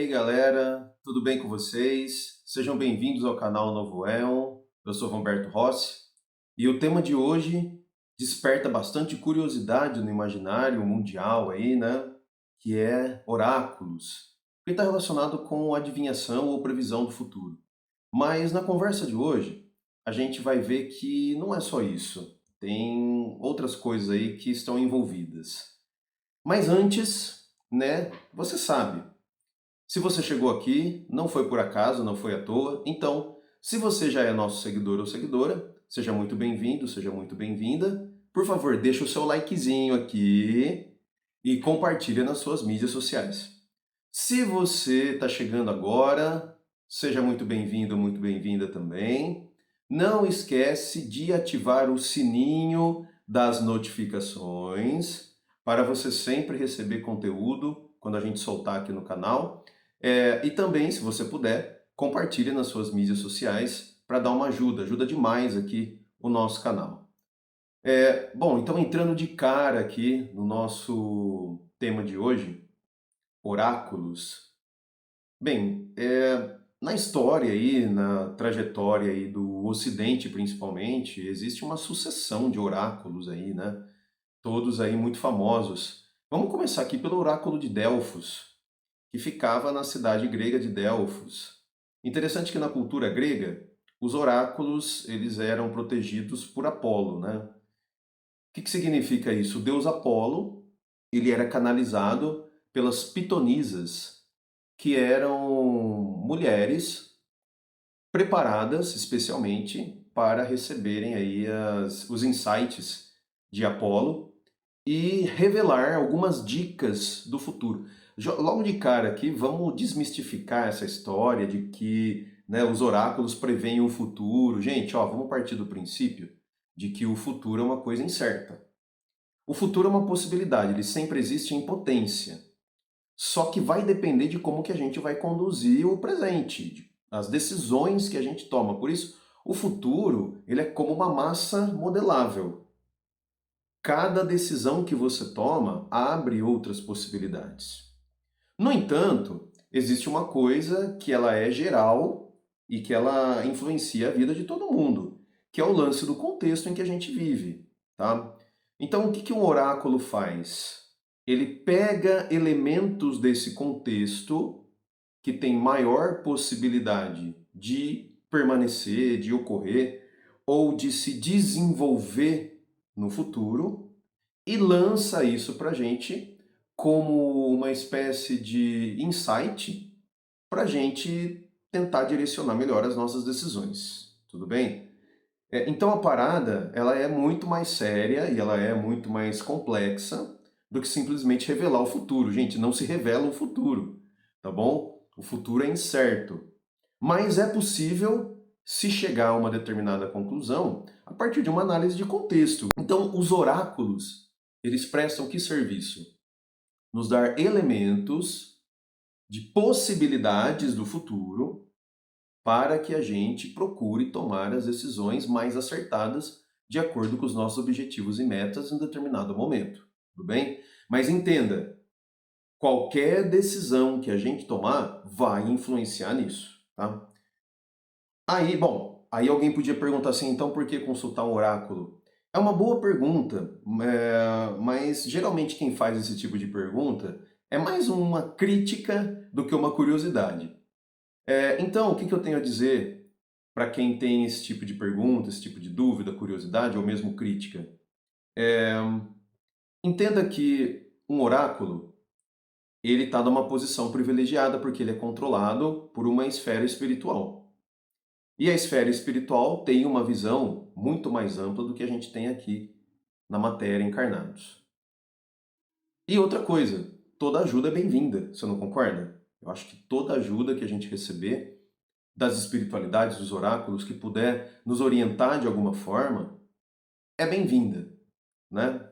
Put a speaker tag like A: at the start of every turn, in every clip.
A: aí, galera, tudo bem com vocês? Sejam bem-vindos ao canal Novo Éon. Eu sou Humberto Rossi e o tema de hoje desperta bastante curiosidade no imaginário mundial aí, né? Que é oráculos, que está relacionado com adivinhação ou previsão do futuro. Mas na conversa de hoje, a gente vai ver que não é só isso. Tem outras coisas aí que estão envolvidas. Mas antes, né, você sabe, se você chegou aqui, não foi por acaso, não foi à toa. Então, se você já é nosso seguidor ou seguidora, seja muito bem-vindo, seja muito bem-vinda. Por favor, deixa o seu likezinho aqui e compartilha nas suas mídias sociais. Se você está chegando agora, seja muito bem-vindo, muito bem-vinda também. Não esquece de ativar o sininho das notificações para você sempre receber conteúdo quando a gente soltar aqui no canal. E também, se você puder, compartilhe nas suas mídias sociais para dar uma ajuda, ajuda demais aqui o nosso canal. Bom, então entrando de cara aqui no nosso tema de hoje, oráculos. Bem, na história aí, na trajetória aí do Ocidente principalmente, existe uma sucessão de oráculos aí, né? Todos aí muito famosos. Vamos começar aqui pelo oráculo de Delfos, que ficava na cidade grega de Delfos. Interessante que na cultura grega, os oráculos eles eram protegidos por Apolo, né? O que significa isso? O deus Apolo, ele era canalizado pelas pitonisas, que eram mulheres preparadas especialmente para receberem aí os insights de Apolo e revelar algumas dicas do futuro. Logo de cara aqui, vamos desmistificar essa história de que, né, os oráculos preveem o futuro. Gente, ó, vamos partir do princípio de que o futuro é uma coisa incerta. O futuro é uma possibilidade, ele sempre existe em potência. Só que vai depender de como que a gente vai conduzir o presente, as decisões que a gente toma. Por isso, o futuro, ele é como uma massa modelável. Cada decisão que você toma abre outras possibilidades. No entanto, existe uma coisa que ela é geral e que ela influencia a vida de todo mundo, que é o lance do contexto em que a gente vive, tá? Então, o que um oráculo faz? Ele pega elementos desse contexto que tem maior possibilidade de permanecer, de ocorrer ou de se desenvolver no futuro e lança isso para a gente como uma espécie de insight para a gente tentar direcionar melhor as nossas decisões. Tudo bem? Então a parada ela é muito mais séria e ela é muito mais complexa do que simplesmente revelar o futuro. Gente, não se revela o futuro, tá bom? O futuro é incerto. Mas é possível se chegar a uma determinada conclusão a partir de uma análise de contexto. Então, os oráculos, eles prestam que serviço? Nos dar elementos de possibilidades do futuro para que a gente procure tomar as decisões mais acertadas de acordo com os nossos objetivos e metas em determinado momento. Tudo bem? Mas entenda, qualquer decisão que a gente tomar vai influenciar nisso, tá? Aí alguém podia perguntar assim, então por que consultar um oráculo? É uma boa pergunta, mas geralmente quem faz esse tipo de pergunta é mais uma crítica do que uma curiosidade. Então, o que eu tenho a dizer para quem tem esse tipo de pergunta, esse tipo de dúvida, curiosidade ou mesmo crítica? Entenda que um oráculo, ele está numa posição privilegiada porque ele é controlado por uma esfera espiritual. E a esfera espiritual tem uma visão muito mais ampla do que a gente tem aqui na matéria encarnados. E outra coisa, toda ajuda é bem-vinda, você não concorda? Eu acho que toda ajuda que a gente receber das espiritualidades, dos oráculos, que puder nos orientar de alguma forma, é bem-vinda, né?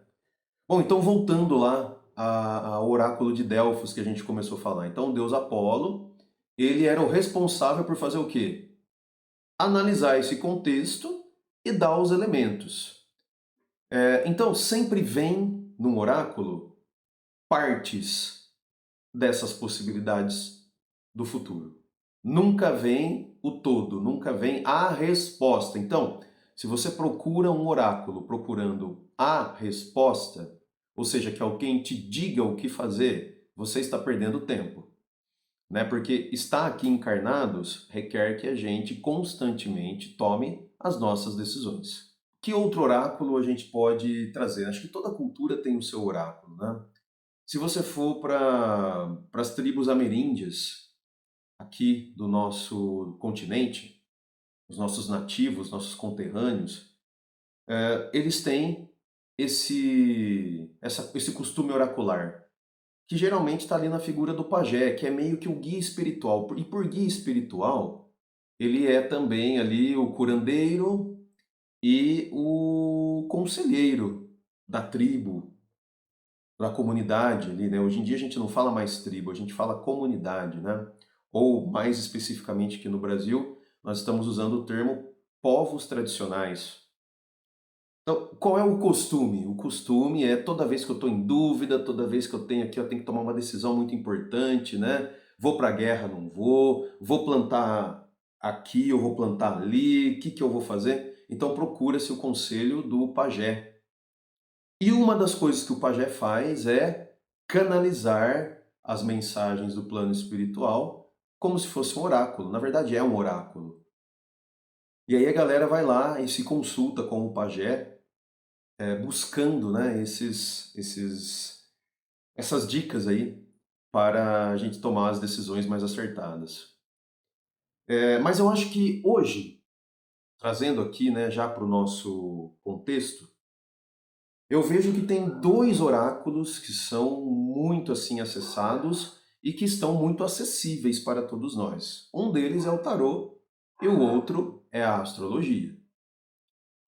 A: Bom, então voltando lá ao oráculo de Delfos que a gente começou a falar. Então, o deus Apolo, ele era o responsável por fazer o quê? Analisar esse contexto e dar os elementos. Então, sempre vem num oráculo partes dessas possibilidades do futuro. Nunca vem o todo, nunca vem a resposta. Então, se você procura um oráculo procurando a resposta, ou seja, que alguém te diga o que fazer, você está perdendo tempo, né? Porque estar aqui encarnados requer que a gente constantemente tome as nossas decisões. Que outro oráculo a gente pode trazer? Acho que toda cultura tem o seu oráculo, né? Se você for para as tribos ameríndias aqui do nosso continente, os nossos nativos, nossos conterrâneos, eles têm esse costume oracular, que geralmente está ali na figura do pajé, que é meio que o guia espiritual. E por guia espiritual, ele é também ali o curandeiro e o conselheiro da tribo, da comunidade ali, né? Hoje em dia a gente não fala mais tribo, a gente fala comunidade, né? Ou mais especificamente aqui no Brasil, nós estamos usando o termo povos tradicionais. Então, qual é o costume? O costume é toda vez que eu estou em dúvida, toda vez que eu tenho aqui, eu tenho que tomar uma decisão muito importante, né? Vou para a guerra, não vou, vou plantar aqui, eu vou plantar ali, o que que eu vou fazer? Então procura-se o conselho do pajé. E uma das coisas que o pajé faz é canalizar as mensagens do plano espiritual como se fosse um oráculo. Na verdade, é um oráculo. E aí a galera vai lá e se consulta com o pajé, buscando, né, essas dicas aí para a gente tomar as decisões mais acertadas. Mas eu acho que hoje, trazendo aqui, né, já para o nosso contexto, eu vejo que tem dois oráculos que são muito assim acessados e que estão muito acessíveis para todos nós. Um deles é o tarô e o outro é a astrologia.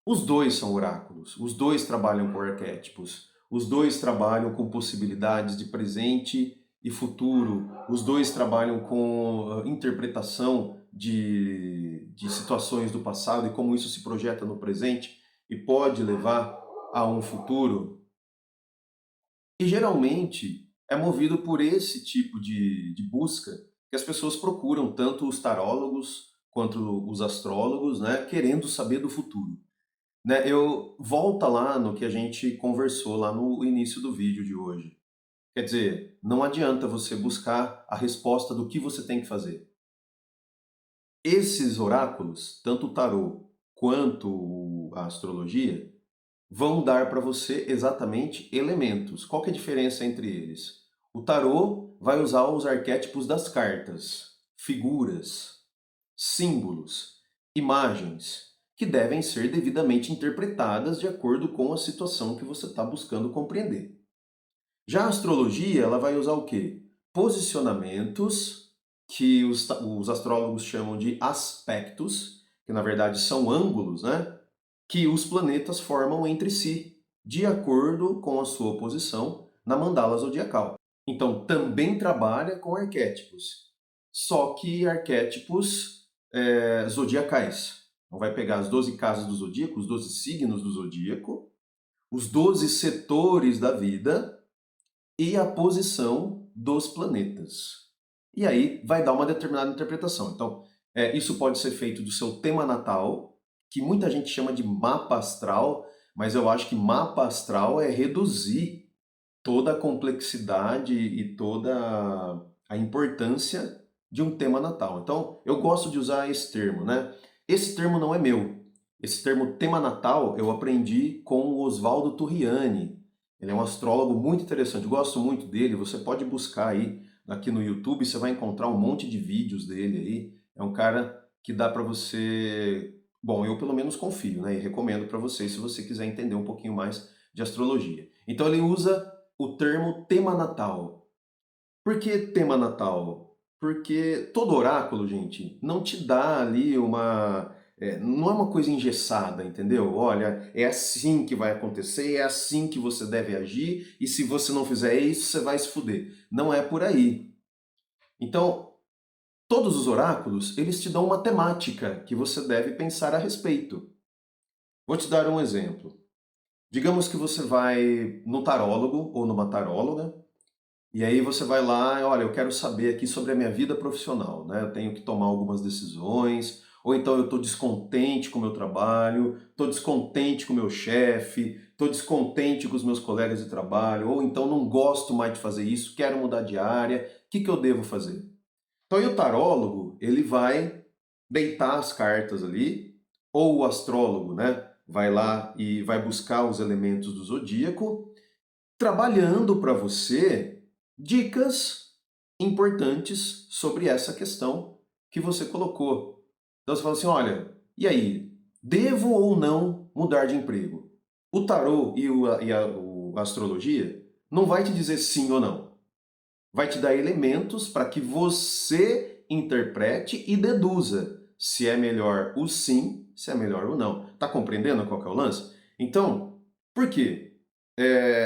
A: Os dois são oráculos, os dois trabalham com arquétipos, os dois trabalham com possibilidades de presente e futuro, os dois trabalham com interpretação de situações do passado e como isso se projeta no presente e pode levar a um futuro. E geralmente é movido por esse tipo de busca que as pessoas procuram, tanto os tarólogos quanto os astrólogos, né, querendo saber do futuro. Né, eu volta lá no que a gente conversou lá no início do vídeo de hoje. Quer dizer, não adianta você buscar a resposta do que você tem que fazer. Esses oráculos, tanto o tarô quanto a astrologia, vão dar para você exatamente elementos. Qual que é a diferença entre eles? O tarô vai usar os arquétipos das cartas, figuras, símbolos, imagens, que devem ser devidamente interpretadas de acordo com a situação que você está buscando compreender. Já a astrologia, ela vai usar o quê? Posicionamentos, que os astrólogos chamam de aspectos, que na verdade são ângulos, né? Que os planetas formam entre si, de acordo com a sua posição na mandala zodiacal. Então, também trabalha com arquétipos, só que arquétipos zodiacais. Então, vai pegar as 12 casas do zodíaco, os 12 signos do zodíaco, os 12 setores da vida e a posição dos planetas. E aí vai dar uma determinada interpretação. Então, isso pode ser feito do seu tema natal, que muita gente chama de mapa astral, mas eu acho que mapa astral é reduzir toda a complexidade e toda a importância de um tema natal. Então, eu gosto de usar esse termo, né? Esse termo não é meu. Esse termo tema natal eu aprendi com o Oswaldo Turriani. Ele é um astrólogo muito interessante, eu gosto muito dele. Você pode buscar aí aqui no YouTube, você vai encontrar um monte de vídeos dele aí. É um cara que dá para você... Bom, eu pelo menos confio, né? E recomendo para vocês se você quiser entender um pouquinho mais de astrologia. Então ele usa o termo tema natal. Por que tema natal? Porque todo oráculo, gente, não te dá ali não é uma coisa engessada, entendeu? Olha, é assim que vai acontecer, é assim que você deve agir, e se você não fizer isso, você vai se fuder. Não é por aí. Então, todos os oráculos, eles te dão uma temática que você deve pensar a respeito. Vou te dar um exemplo. Digamos que você vai no tarólogo ou numa taróloga, E aí você vai lá, olha, eu quero saber aqui sobre a minha vida profissional, né? Eu tenho que tomar algumas decisões, ou então eu estou descontente com o meu trabalho, estou descontente com o meu chefe, estou descontente com os meus colegas de trabalho, ou então não gosto mais de fazer isso, quero mudar de área, o que eu devo fazer? Então, aí o tarólogo, ele vai deitar as cartas ali, ou o astrólogo, né? Vai lá e vai buscar os elementos do zodíaco, trabalhando para você dicas importantes sobre essa questão que você colocou. Então você fala assim, olha, e aí, devo ou não mudar de emprego? O tarô a astrologia não vai te dizer sim ou não. Vai te dar elementos para que você interprete e deduza se é melhor o sim, se é melhor o não. Tá compreendendo qual que é o lance? Então, por quê?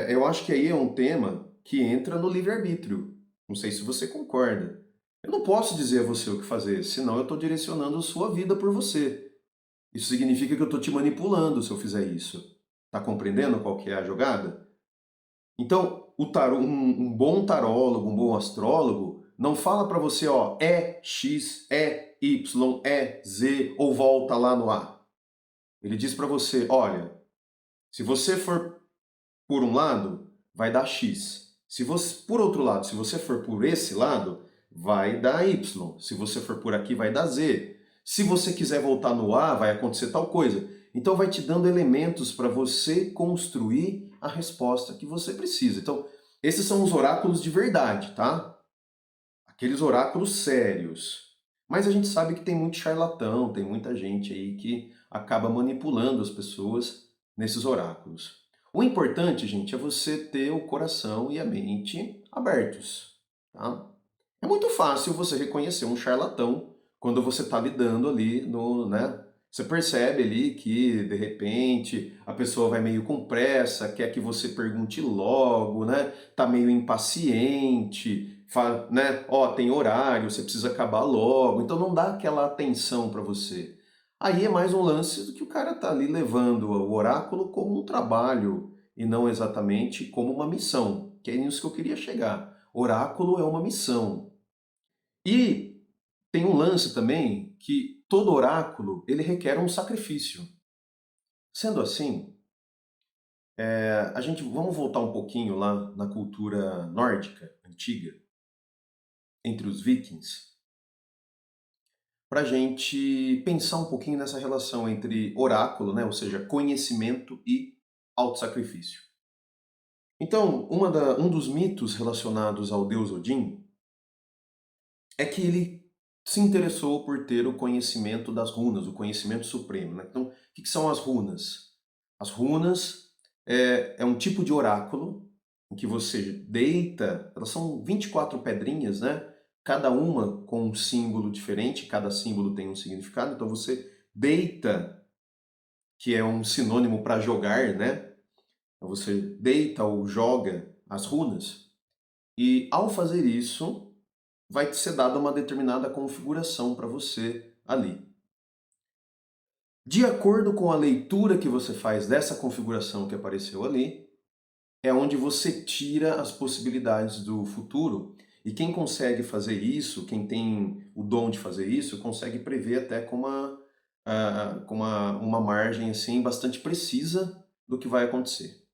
A: Eu acho que aí é um tema que entra no livre-arbítrio. Não sei se você concorda. Eu não posso dizer a você o que fazer, senão eu estou direcionando a sua vida por você. Isso significa que eu estou te manipulando se eu fizer isso. Tá compreendendo qual que é a jogada? Então, um bom tarólogo, um bom astrólogo, não fala para você, ó, é X, é Y, é Z, ou volta lá no A. Ele diz para você, olha, se você for por um lado, vai dar X. Se você, por outro lado, se você for por esse lado, vai dar Y. Se você for por aqui, vai dar Z. Se você quiser voltar no A, vai acontecer tal coisa. Então vai te dando elementos para você construir a resposta que você precisa. Então, esses são os oráculos de verdade, tá? Aqueles oráculos sérios. Mas a gente sabe que tem muito charlatão, tem muita gente aí que acaba manipulando as pessoas nesses oráculos. O importante, gente, é você ter o coração e a mente abertos, tá? É muito fácil você reconhecer um charlatão quando você está lidando ali no, né? Você percebe ali que, de repente, a pessoa vai meio com pressa, quer que você pergunte logo, né? Tá meio impaciente, fala, né? Ó, tem horário, você precisa acabar logo. Então não dá aquela atenção para você. Aí é mais um lance do que o cara tá ali levando o oráculo como um trabalho e não exatamente como uma missão, que é nisso que eu queria chegar. Oráculo é uma missão. E tem um lance também que todo oráculo, ele requer um sacrifício. Sendo assim, vamos voltar um pouquinho lá na cultura nórdica, antiga, entre os vikings, para a gente pensar um pouquinho nessa relação entre oráculo, né, ou seja, conhecimento e autossacrifício. Então, um dos mitos relacionados ao deus Odin é que ele se interessou por ter o conhecimento das runas, o conhecimento supremo, né? Então, o que são as runas? As runas é um tipo de oráculo em que você deita, elas são 24 pedrinhas, né? Cada uma com um símbolo diferente, cada símbolo tem um significado, então você deita, que é um sinônimo para jogar, né? Então você deita ou joga as runas, e ao fazer isso, vai te ser dada uma determinada configuração para você ali. De acordo com a leitura que você faz dessa configuração que apareceu ali, é onde você tira as possibilidades do futuro. E quem consegue fazer isso, quem tem o dom de fazer isso, consegue prever até com uma margem assim bastante precisa do que vai acontecer.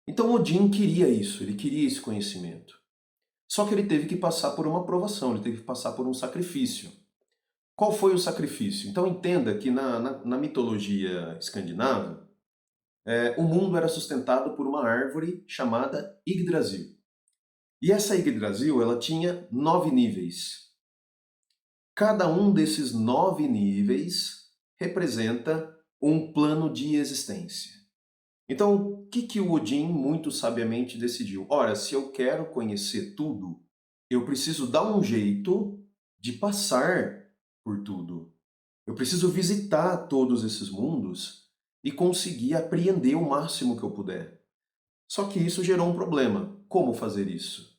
A: Então Odin queria isso, ele queria esse conhecimento. Só que ele teve que passar por uma provação, ele teve que passar por um sacrifício. Qual foi o sacrifício? Então entenda que na mitologia escandinava, o mundo era sustentado por uma árvore chamada Yggdrasil. E essa Yggdrasil, ela tinha 9 níveis. Cada um desses 9 níveis representa um plano de existência. Então, o que o Odin muito sabiamente decidiu? Ora, se eu quero conhecer tudo, eu preciso dar um jeito de passar por tudo. Eu preciso visitar todos esses mundos e conseguir apreender o máximo que eu puder. Só que isso gerou um problema. Como fazer isso?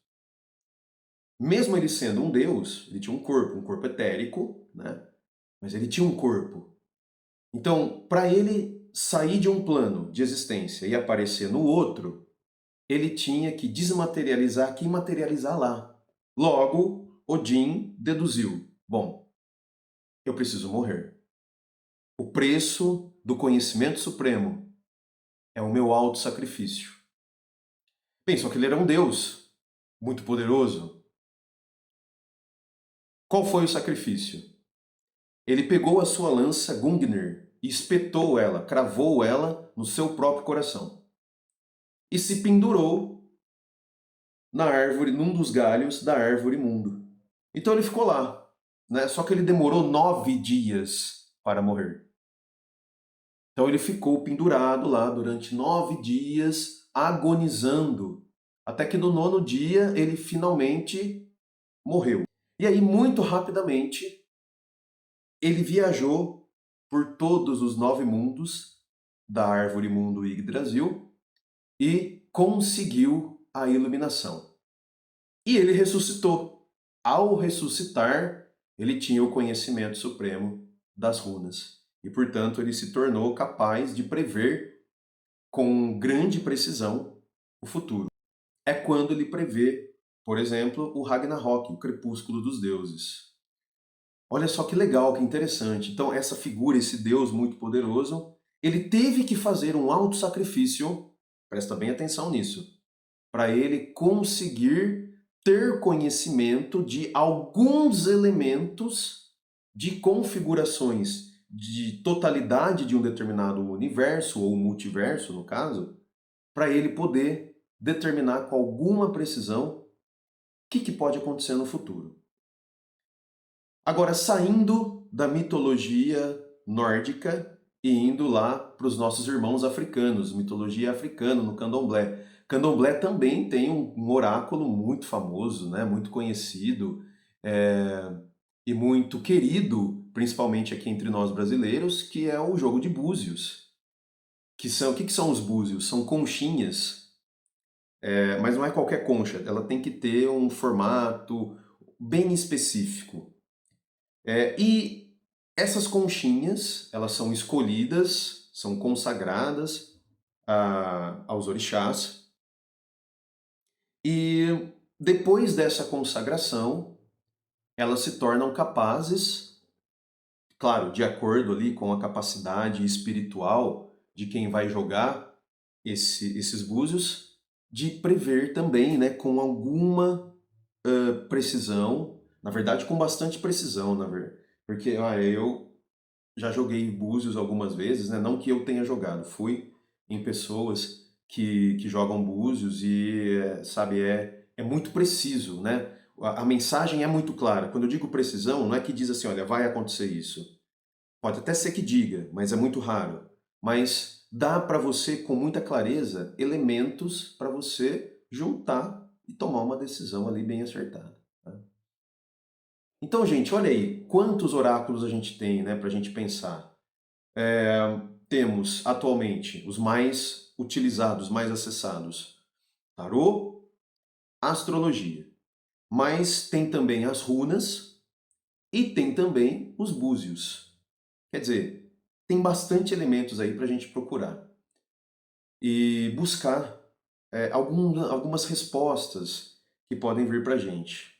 A: Mesmo ele sendo um deus, ele tinha um corpo etérico, né? Mas ele tinha um corpo. Então, para ele sair de um plano de existência e aparecer no outro, ele tinha que desmaterializar aqui e materializar lá. Logo, Odin deduziu: bom, eu preciso morrer. O preço do conhecimento supremo é o meu auto-sacrifício. Bem, só que ele era um deus muito poderoso. Qual foi o sacrifício? Ele pegou a sua lança Gungnir e espetou ela, cravou ela no seu próprio coração. E se pendurou na árvore, num dos galhos da árvore mundo. Então ele ficou lá, né? Só que ele demorou 9 dias para morrer. Então ele ficou pendurado lá durante 9 dias, agonizando, até que no 9º dia ele finalmente morreu. E aí, muito rapidamente, ele viajou por todos os 9 mundos da árvore mundo Yggdrasil e conseguiu a iluminação. E ele ressuscitou. Ao ressuscitar, ele tinha o conhecimento supremo das runas. E, portanto, ele se tornou capaz de prever com grande precisão o futuro. É quando ele prevê, por exemplo, o Ragnarok, o crepúsculo dos deuses. Olha só que legal, que interessante. Então, essa figura, esse Deus muito poderoso, ele teve que fazer um auto-sacrifício, presta bem atenção nisso, para ele conseguir ter conhecimento de alguns elementos de configurações de totalidade de um determinado universo, ou multiverso, no caso, para ele poder determinar com alguma precisão o que pode acontecer no futuro. Agora, saindo da mitologia nórdica e indo lá para os nossos irmãos africanos, mitologia africana, no candomblé. Candomblé também tem um oráculo muito famoso, né, muito conhecido e muito querido, principalmente aqui entre nós brasileiros, que é o jogo de búzios. O que são os búzios? São conchinhas, mas não é qualquer concha, ela tem que ter um formato bem específico. E essas conchinhas, elas são escolhidas, são consagradas aos orixás, e depois dessa consagração, elas se tornam capazes, claro, de acordo ali com a capacidade espiritual de quem vai jogar esses búzios, de prever também, né, com alguma precisão, na verdade com bastante precisão, porque eu já joguei búzios algumas vezes, né? Não que eu tenha jogado, fui em pessoas que jogam búzios e, sabe, é muito preciso, né? A mensagem é muito clara. Quando eu digo precisão, não é que diz assim, olha, vai acontecer isso. Pode até ser que diga, mas é muito raro. Mas dá para você, com muita clareza, elementos para você juntar e tomar uma decisão ali bem acertada. Tá? Então, gente, olha aí, quantos oráculos a gente tem, né, para a gente pensar. Temos atualmente os mais utilizados, mais acessados, tarô, astrologia. Mas tem também as runas e tem também os búzios. Quer dizer, tem bastante elementos aí para a gente procurar e buscar algumas respostas que podem vir para a gente.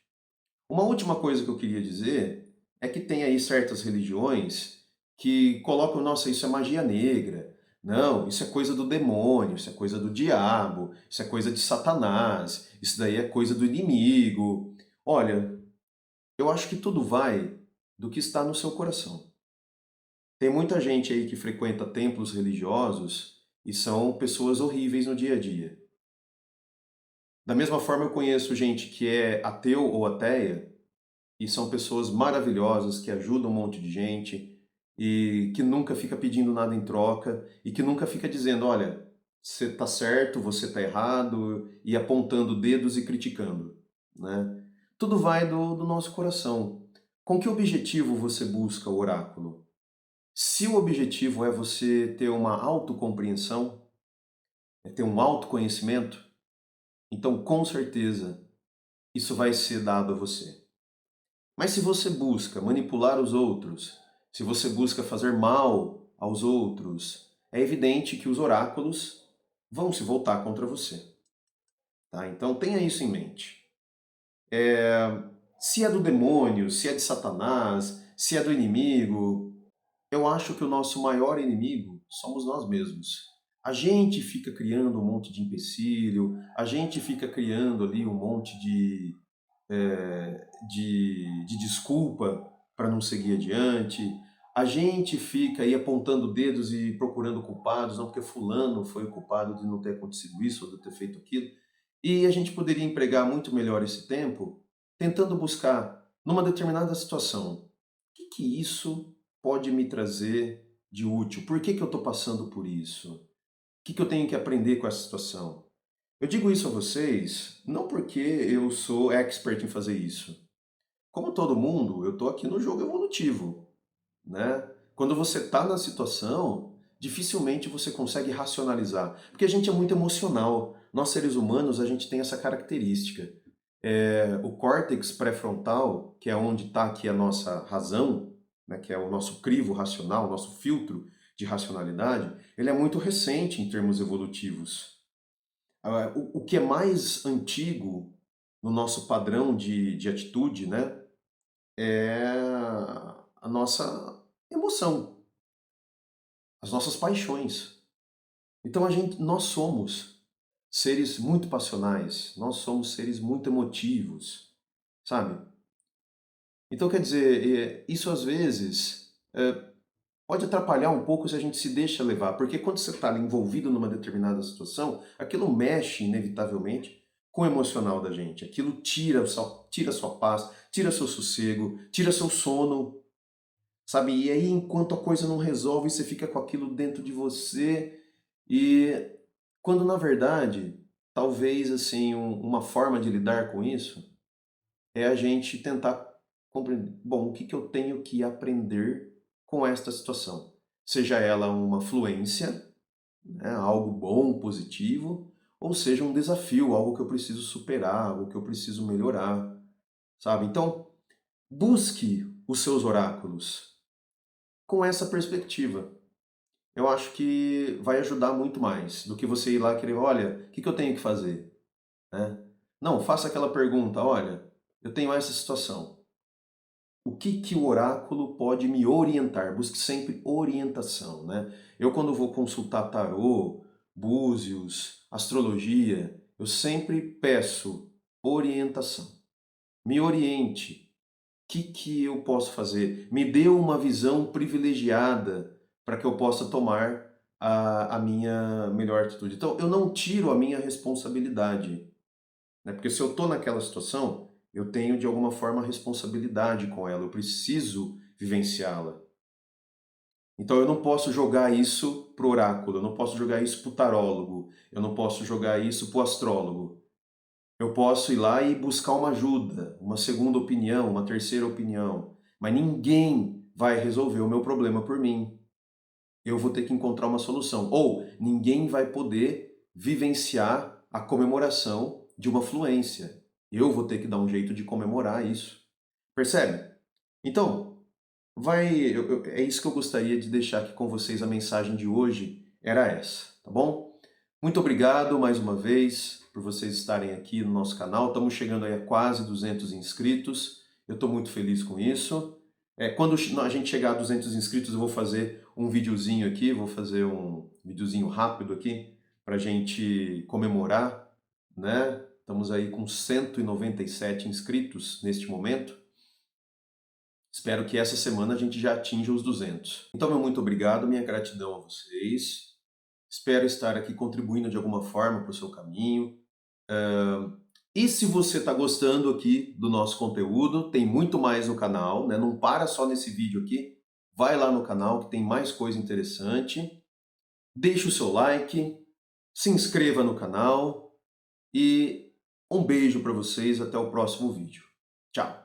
A: Uma última coisa que eu queria dizer é que tem aí certas religiões que colocam, nossa, isso é magia negra, não, isso é coisa do demônio, isso é coisa do diabo, isso é coisa de Satanás, isso daí é coisa do inimigo. Olha, eu acho que tudo vai do que está no seu coração. Tem muita gente aí que frequenta templos religiosos e são pessoas horríveis no dia a dia. Da mesma forma, eu conheço gente que é ateu ou ateia e são pessoas maravilhosas que ajudam um monte de gente e que nunca fica pedindo nada em troca e que nunca fica dizendo, olha, você está certo, você está errado, e apontando dedos e criticando, né? Tudo vai do nosso coração. Com que objetivo você busca o oráculo? Se o objetivo é você ter uma autocompreensão, é ter um autoconhecimento, então com certeza isso vai ser dado a você. Mas se você busca manipular os outros, se você busca fazer mal aos outros, é evidente que os oráculos vão se voltar contra você. tá? Então tenha isso em mente. Se é do demônio, se é de Satanás, se é do inimigo, eu acho que o nosso maior inimigo somos nós mesmos. A gente fica criando um monte de empecilho, a gente fica criando ali um monte de desculpa para não seguir adiante, a gente fica aí apontando dedos e procurando culpados, não porque fulano foi o culpado de não ter acontecido isso ou de ter feito aquilo, e a gente poderia empregar muito melhor esse tempo tentando buscar, numa determinada situação, o que isso pode me trazer de útil? Por que eu estou passando por isso? O que eu tenho que aprender com essa situação? Eu digo isso a vocês não porque eu sou expert em fazer isso. Como todo mundo, eu estou aqui no jogo evolutivo, né? Quando você está na situação, dificilmente você consegue racionalizar, porque a gente é muito emocional. Nós seres humanos, a gente tem essa característica. O córtex pré-frontal, que é onde está aqui a nossa razão, né, que é o nosso crivo racional, o nosso filtro de racionalidade, ele é muito recente em termos evolutivos. O que é mais antigo no nosso padrão de atitude, né, é a nossa emoção, as nossas paixões. Então nós somos seres muito passionais, nós somos seres muito emotivos, sabe? Então quer dizer, isso às vezes pode atrapalhar um pouco se a gente se deixa levar, porque quando você está envolvido numa determinada situação, aquilo mexe inevitavelmente com o emocional da gente. Aquilo tira sua paz, tira seu sossego, tira seu sono, sabe? E aí, enquanto a coisa não resolve, você fica com aquilo dentro de você e quando na verdade, talvez assim, uma forma de lidar com isso é a gente tentar compreender, bom, o que eu tenho que aprender com esta situação? Seja ela uma fluência, né, algo bom, positivo, ou seja um desafio, algo que eu preciso superar, algo que eu preciso melhorar, sabe? Então, busque os seus oráculos com essa perspectiva. Eu acho que vai ajudar muito mais do que você ir lá e querer, olha, o que eu tenho que fazer? Né? Não, faça aquela pergunta, olha, eu tenho essa situação. O que o oráculo pode me orientar? Busque sempre orientação, né? Eu quando vou consultar tarô, búzios, astrologia, eu sempre peço orientação. Me oriente. O que eu posso fazer? Me dê uma visão privilegiada para que eu possa tomar a minha melhor atitude. Então, eu não tiro a minha responsabilidade, né? Porque se eu estou naquela situação, eu tenho de alguma forma responsabilidade com ela, eu preciso vivenciá-la. Então eu não posso jogar isso pro oráculo, eu não posso jogar isso pro tarólogo, eu não posso jogar isso pro astrólogo. Eu posso ir lá e buscar uma ajuda, uma segunda opinião, uma terceira opinião, mas ninguém vai resolver o meu problema por mim. Eu vou ter que encontrar uma solução. Ou ninguém vai poder vivenciar a comemoração de uma fluência. Eu vou ter que dar um jeito de comemorar isso. Percebe? Então, é isso que eu gostaria de deixar aqui com vocês. A mensagem de hoje era essa, tá bom? Muito obrigado mais uma vez por vocês estarem aqui no nosso canal. Estamos chegando aí a quase 200 inscritos. Eu estou muito feliz com isso. Quando a gente chegar a 200 inscritos, eu vou fazer um videozinho aqui, vou fazer um videozinho rápido aqui para a gente comemorar, né? Estamos aí com 197 inscritos neste momento. Espero que essa semana a gente já atinja os 200. Então, meu muito obrigado, minha gratidão a vocês. Espero estar aqui contribuindo de alguma forma para o seu caminho. E se você está gostando aqui do nosso conteúdo, tem muito mais no canal, né? Não para só nesse vídeo aqui. Vai lá no canal que tem mais coisa interessante. Deixe o seu like, se inscreva no canal e um beijo para vocês. Até o próximo vídeo. Tchau!